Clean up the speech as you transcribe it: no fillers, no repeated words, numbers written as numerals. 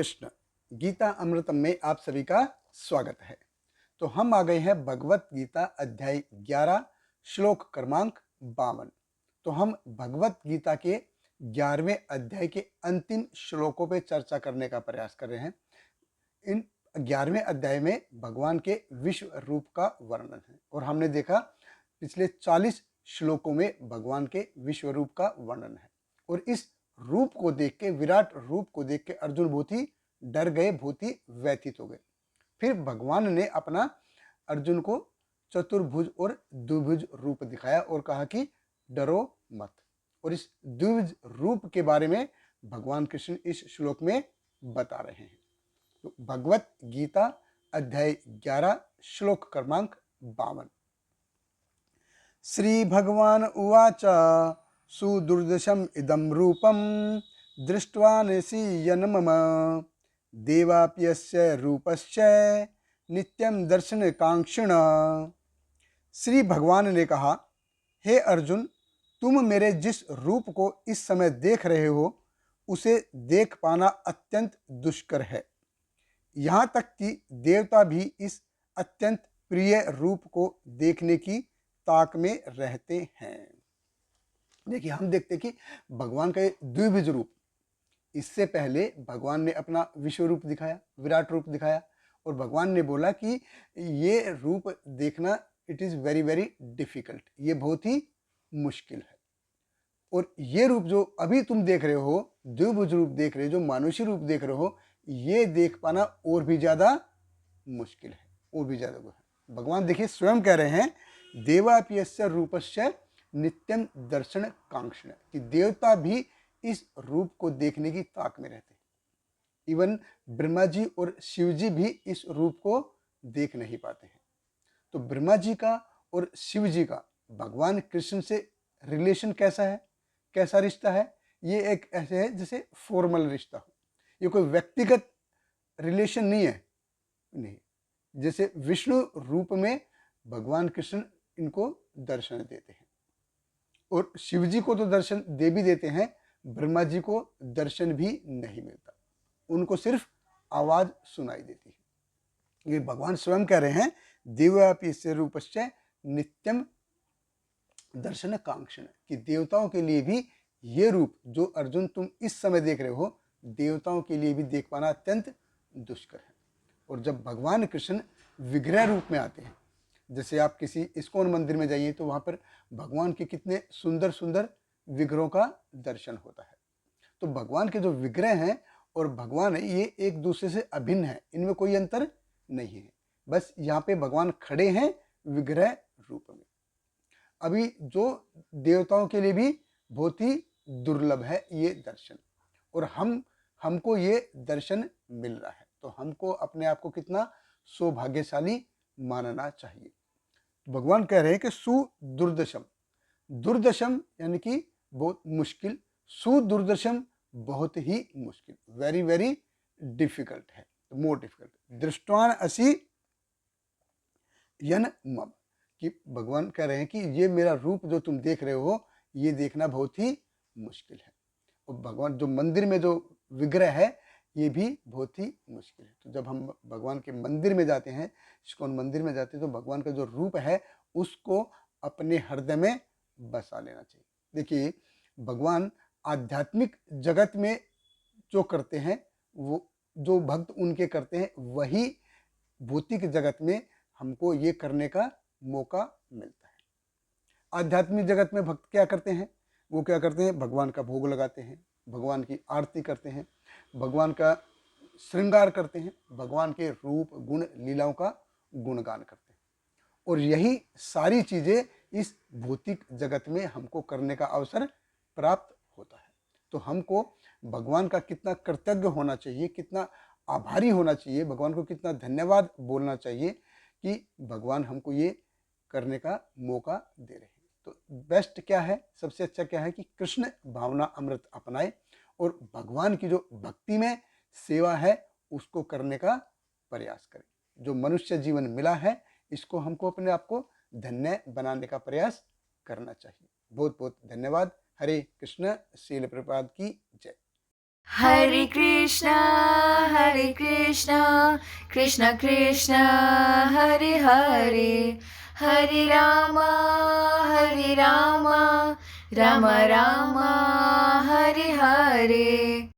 कृष्ण। गीता अमृतम में आप सभी का स्वागत है। तो हम आ गए हैं भगवत गीता अध्याय 11 श्लोक क्रमांक 52। तो हम भगवत गीता के 11वें अध्याय के अंतिम श्लोकों पे चर्चा करने का प्रयास कर रहे हैं। इन 11वें अध्याय में भगवान के विश्व रूप का वर्णन है और हमने देखा पिछले 40 श्लोकों में भगवान के विश्व रूप का वर्णन है। और इस रूप को देख के, विराट रूप को देख के अर्जुन बहुत ही डर गए, बहुत ही व्यथित हो गए। फिर भगवान ने अपना अर्जुन को चतुर्भुज और द्विभुज रूप दिखाया और कहा कि डरो मत। और इस द्विभुज रूप के बारे में भगवान कृष्ण इस श्लोक में बता रहे हैं। तो भगवत गीता अध्याय 11 श्लोक क्रमांक 52। श्री भगवान उवाच सुदुर्दशम इदं रूपम दृष्ट्वा निसीयन मम देवाप्यस्य रूपस्य नित्यम दर्शन कांक्षिण। श्री भगवान ने कहा, हे अर्जुन, तुम मेरे जिस रूप को इस समय देख रहे हो उसे देख पाना अत्यंत दुष्कर है। यहाँ तक कि देवता भी इस अत्यंत प्रिय रूप को देखने की ताक में रहते हैं। देखिए, हम देखते कि भगवान का ये द्विभुज रूप, इससे पहले भगवान ने अपना विश्व रूप दिखाया, विराट रूप दिखाया, और भगवान ने बोला कि ये रूप देखना it is very very difficult, ये बहुत ही मुश्किल है। और ये रूप जो अभी तुम देख रहे हो, द्विभुज रूप देख रहे हो, जो मानुषी रूप देख रहे हो, ये देख पाना और भी ज़्यादा मुश्किल है, और भी ज़्यादा है। भगवान देखिए स्वयं कह रहे हैं, देवाप्यस्य रूपस्य नित्यम दर्शन कांक्षण, कि देवता भी इस रूप को देखने की ताक में रहते हैं। इवन ब्रह्मा जी और शिव जी भी इस रूप को देख नहीं पाते हैं। तो ब्रह्मा जी का और शिव जी का भगवान कृष्ण से रिलेशन कैसा है, कैसा रिश्ता है? ये एक ऐसे है जैसे फॉर्मल रिश्ता हो, ये कोई व्यक्तिगत रिलेशन नहीं है। नहीं, जैसे विष्णु रूप में भगवान कृष्ण इनको दर्शन देते हैं, और शिव जी को तो दर्शन दे भी देते हैं, ब्रह्मा जी को दर्शन भी नहीं मिलता, उनको सिर्फ आवाज सुनाई देती है। ये भगवान स्वयं कह रहे हैं, देवाप्यस्य रूपस्य नित्यम दर्शन कांक्षण, कि देवताओं के लिए भी ये रूप जो अर्जुन तुम इस समय देख रहे हो, देवताओं के लिए भी देख पाना अत्यंत दुष्कर है। और जब भगवान कृष्ण विग्रह रूप में आते हैं, जैसे आप किसी इस्कॉन मंदिर में जाइए तो वहाँ पर भगवान के कितने सुंदर सुंदर विग्रहों का दर्शन होता है। तो भगवान के जो विग्रह हैं और भगवान है, ये एक दूसरे से अभिन्न है, इनमें कोई अंतर नहीं है। बस यहाँ पे भगवान खड़े हैं विग्रह रूप में। अभी जो देवताओं के लिए भी बहुत ही दुर्लभ है ये दर्शन, और हमको ये दर्शन मिल रहा है, तो हमको अपने आप को कितना सौभाग्यशाली मानना चाहिए। भगवान कह रहे हैं कि सुदुर्दशम, दुर्दशम यानी कि बहुत मुश्किल, सुदुर्दशम बहुत ही मुश्किल, वेरी वेरी डिफिकल्ट है, मोर डिफिकल्ट। दृष्टवान असी यन मम, कि भगवान कह रहे हैं कि ये मेरा रूप जो तुम देख रहे हो, ये देखना बहुत ही मुश्किल है। और भगवान जो मंदिर में जो विग्रह है, ये भी बहुत ही मुश्किल है। तो जब हम भगवान के मंदिर में जाते हैं, इस्कॉन मंदिर में जाते हैं, तो भगवान का जो रूप है उसको अपने हृदय में बसा लेना चाहिए। देखिए, भगवान आध्यात्मिक जगत में जो करते हैं, वो जो भक्त उनके करते हैं, वही भौतिक जगत में हमको ये करने का मौका मिलता है। आध्यात्मिक जगत में भक्त क्या करते हैं? वो क्या करते हैं? भगवान का भोग लगाते हैं, भगवान की आरती करते हैं, भगवान का श्रृंगार करते हैं, भगवान के रूप गुण लीलाओं का गुणगान करते हैं। और यही सारी चीज़ें इस भौतिक जगत में हमको करने का अवसर प्राप्त होता है। तो हमको भगवान का कितना कृतज्ञ होना चाहिए, कितना आभारी होना चाहिए, भगवान को कितना धन्यवाद बोलना चाहिए कि भगवान हमको ये करने का मौका दे रहे हैं। तो बेस्ट क्या है, सबसे अच्छा क्या है कि कृष्ण भावना अमृत अपनाए और भगवान की जो भक्ति में सेवा है उसको करने का प्रयास करें। जो मनुष्य जीवन मिला है, इसको हमको अपने आप को धन्य बनाने का प्रयास करना चाहिए। बहुत बहुत धन्यवाद। हरे कृष्ण। श्रील प्रभुपाद की जय। Hare Krishna, Krishna Krishna, Hare Hare, Hare Rama, Rama Rama, Hare Hare.